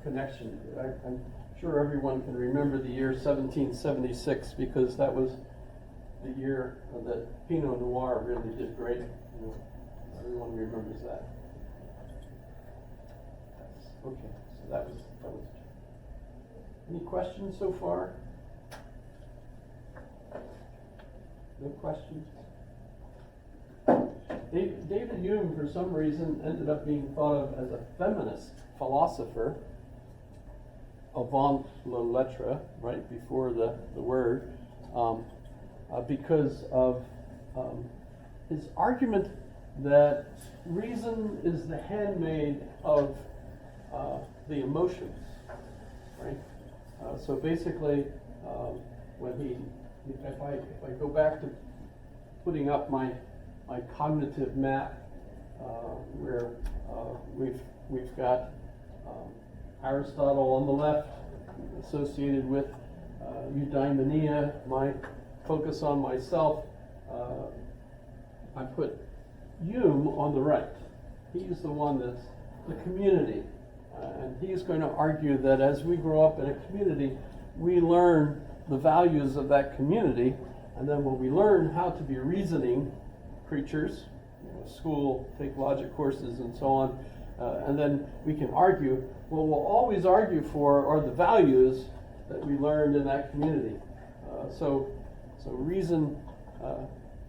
connection. I'm sure everyone can remember the year 1776 because that was the year that Pinot Noir really did great. You know, everyone remembers that. Okay, so that was. Any questions so far? No questions? David Hume, for some reason, ended up being thought of as a feminist philosopher, avant la lettre, right before the word, because of his argument that reason is the handmaid of the emotions, right? So basically, if I go back to putting up my cognitive map, where we've got Aristotle on the left, associated with eudaimonia, my focus on myself. I put Hume on the right. He's the one that's the community. And he's going to argue that as we grow up in a community, we learn the values of that community, and then when we learn how to be reasoning creatures, school, take logic courses and so on, and then we can argue, what we'll always argue for are the values that we learned in that community. So reason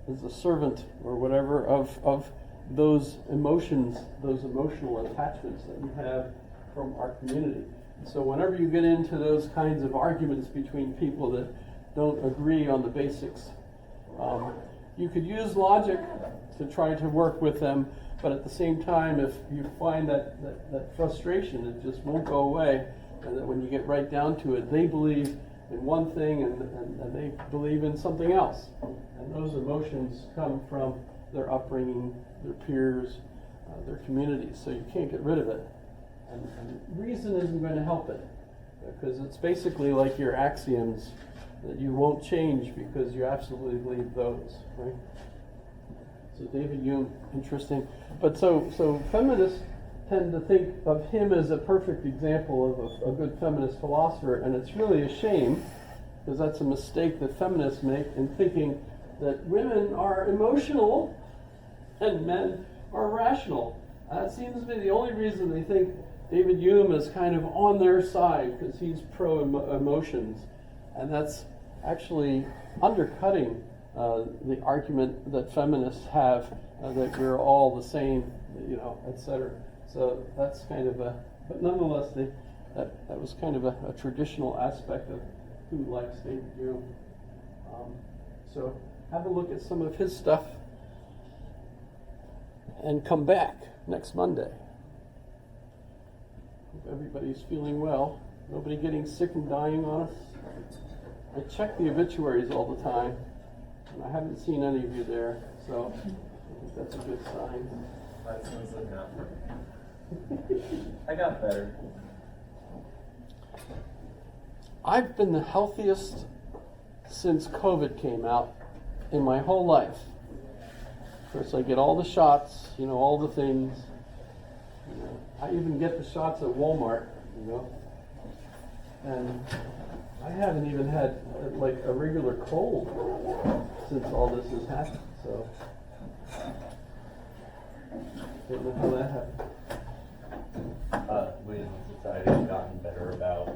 is the servant or whatever of those emotions, those emotional attachments that we have from our community. So whenever you get into those kinds of arguments between people that don't agree on the basics, you could use logic to try to work with them, but at the same time, if you find that frustration, it just won't go away, and that when you get right down to it, they believe in one thing and they believe in something else. And those emotions come from their upbringing, their peers, their communities, so you can't get rid of it. And reason isn't going to help it, because it's basically like your axioms that you won't change because you absolutely believe those, right? So David Hume, interesting. But so feminists tend to think of him as a perfect example of a good feminist philosopher, and it's really a shame, because that's a mistake that feminists make in thinking that women are emotional and men are rational. That seems to be the only reason they think David Hume is kind of on their side, because he's pro-emotions. And that's actually undercutting the argument that feminists have that we're all the same, etc. So that's kind of but nonetheless, that was kind of a traditional aspect of who likes David Hume. So have a look at some of his stuff and come back next Monday. Hope everybody's feeling well. Nobody getting sick and dying on us. I check the obituaries all the time, and I haven't seen any of you there, so I think that's a good sign. My son's looking out for me. I got better. I've been the healthiest since COVID came out in my whole life. Of course, I get all the shots, all the things. I even get the shots at Walmart, and I haven't even had like a regular cold since all this has happened. So don't know how that happened. We as a society have gotten better about